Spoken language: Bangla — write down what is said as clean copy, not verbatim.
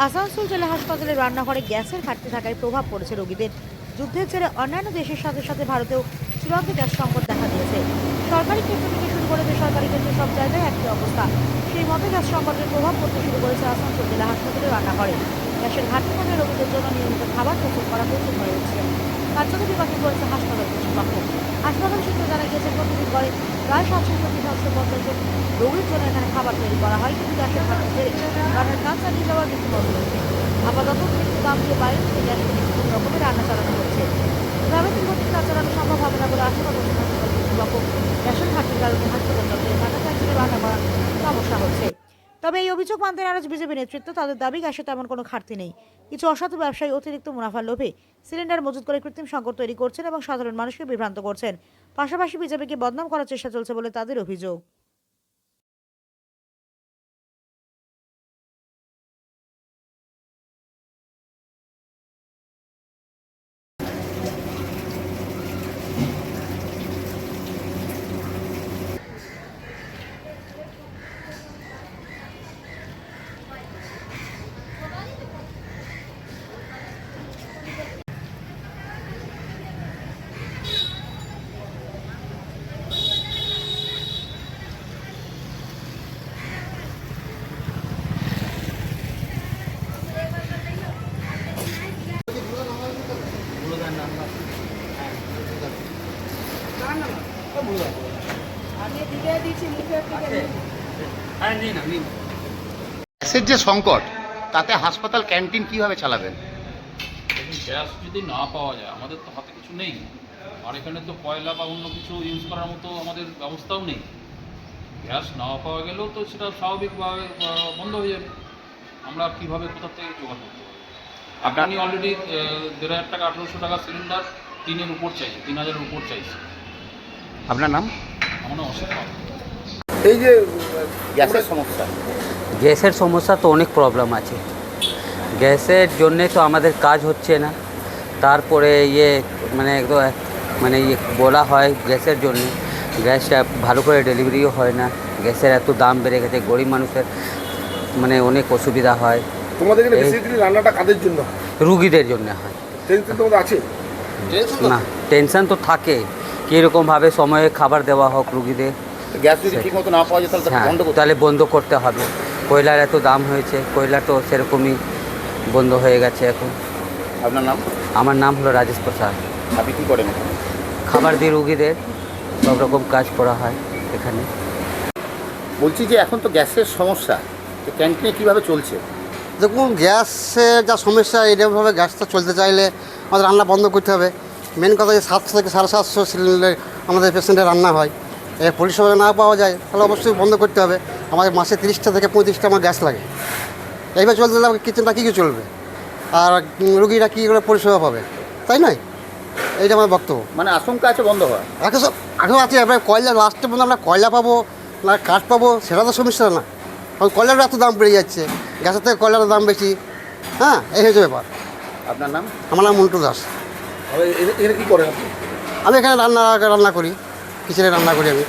আসানসোল জেলা হাসপাতালে রান্নাঘরে গ্যাসের ঘাটতি থাকায় প্রভাব পড়েছে রোগীদের। যুদ্ধের জেরে অন্যান্য দেশের সাথে সাথে ভারতেও চূড়ান্ত গ্যাস সংকট দেখা দিয়েছে। সরকারি ক্ষেত্র থেকে শুরু করে বেসরকারি ক্ষেত্রে সব জায়গায় একই অবস্থা। সেই মতো গ্যাস সংকটের প্রভাব পড়তে শুরু করেছে আসানসোল জেলা হাসপাতালে রান্নাঘরে। গ্যাসের ঘাটতি মানে রোগীদের জন্য নিয়মিত খাবার প্রস্তুত করা কঠিন হয়ে উঠছে। কার্যত বিপাকে পড়েছে হাসপাতাল কর্তৃপক্ষ। হাসপাতাল সূত্রে জানা গিয়েছে প্রতিদিন গড়ে প্রায় 750 জন রোগীর জন্য এখানে খাবার তৈরি করা হয়, কিন্তু গ্যাসের ঘাটতি জেরে রান্নার কাজ চালিয়ে যাওয়ার নীতি বন্ধ রয়েছে। আপাতত মৃত্যু দাম দিয়ে বাইরে থেকে গ্যাস কিনে বিভিন্ন রকমের রান্না চালানো হচ্ছে। গ্রামে দীর্ঘদিন কাজ চালানো সম্ভব হবে না বলে আশঙ্কা করছে হাসপাতাল কর্তৃপক্ষ। গ্যাসের ঘাটতির কারণে হাসপাতাল চত্বরে থাকা চাকরিতে রান্না করার সমস্যা হচ্ছে। তবে এই অভিযোগ মানতে নারাজ বিজেপি নেতৃত্ব। তাদের দাবি গ্যাসে তেমন কোনো ঘাটতি নেই। কিছু অসাধু ব্যবসায়ী অতিরিক্ত মুনাফার লোভে সিলিন্ডার মজুত করে কৃত্রিম সংকট তৈরি করছেন এবং সাধারণ মানুষকে বিভ্রান্ত করছেন। পাশাপাশি বিজেপিকে বদনাম করার চেষ্টা চলছে বলে তাদের অভিযোগ। গ্যাসের যে সংকট, তাতে হাসপাতাল ক্যান্টিন কিভাবে চালাবেন? গ্যাস যদি না পাওয়া যায়, আমাদের তো হাতে কিছু নেই। আর এখানে তো কয়লা বা অন্য কিছু ইউজ করার মতো আমাদের ব্যবস্থাও নেই। গ্যাস না পাওয়া গেলেও তো সেটা স্বাভাবিকভাবে বন্ধ হয়ে যাবে। আমরা কীভাবে কোথা থেকে জোগাড় করতে পারি? আপনি অলরেডি 1,500 টাকা 1,800 টাকা সিলিন্ডার 3-এর উপর চাইছে, 3,000-এর উপর চাইছে। আপনার নাম? আমার নাম অসিত পাল। এই যে গ্যাসের সমস্যা তো অনেক প্রবলেম আছে। গ্যাসের জন্যে তো আমাদের কাজ হচ্ছে না। তারপরে বলা হয় গ্যাসের জন্য, গ্যাসটা ভালো করে ডেলিভারিও হয় না। গ্যাসের এত দাম বেড়ে গেছে, গরিব মানুষের অনেক অসুবিধা হয়। তোমাদের এখানে বেসিক্যালি রান্নাটা কাদের জন্য হয়? রুগীদের জন্য হয়। টেনশন তোমাদের আছে? না, টেনশন তো থাকে, কীরকমভাবে সময়ে খাবার দেওয়া হোক রুগীদের। গ্যাস যদি ঠিক মতো না পাওয়া যায় তাহলে বন্ধ করতে হবে। কয়লার এত দাম হয়েছে, কয়লা তো সেরকমই বন্ধ হয়ে গেছে এখন। আপনার নাম? আমার নাম হলো রাজেশ প্রসাদ। আপনি কী করেন? খাবার দিয়ে রুগীদের সব রকম কাজ করা হয় এখানে। বলছি যে এখন তো গ্যাসের সমস্যা, তো ক্যান্টিনে কীভাবে চলছে? দেখুন, গ্যাসের যা সমস্যা, এইরকমভাবে গ্যাসটা চলতে চাইলে আমাদের রান্না বন্ধ করতে হবে। মেন কথা যে 700 থেকে 750 সিলিন্ডার আমাদের পেশেন্টের রান্না হয়। পরিষেবা না পাওয়া যায় তাহলে অবশ্যই বন্ধ করতে হবে। আমাদের মাসে 30টা থেকে 35টা আমার গ্যাস লাগে। এইভাবে চলতে গেলে কিচেনটা কী চলবে, আর রুগীরা কী করে পরিষেবা পাবে, তাই নয়? এইটা আমার বক্তব্য। মানে আশঙ্কা আছে বন্ধ হওয়া? এখন আছে, এবার কয়লা লাস্টে পর্যন্ত আমরা কয়লা পাবো না কাঠ পাবো, সেটা তো সমস্যা না। কারণ কয়লার এত দাম বেড়ে যাচ্ছে, গ্যাসের থেকে কয়লার দাম বেশি। হ্যাঁ, এই হচ্ছে ব্যাপার। আপনার নাম? আমার নাম মন্টু দাস। এখানে কী করেন আপনি? আমি এখানে রান্না করি, কিচেনে রান্না করি আমি।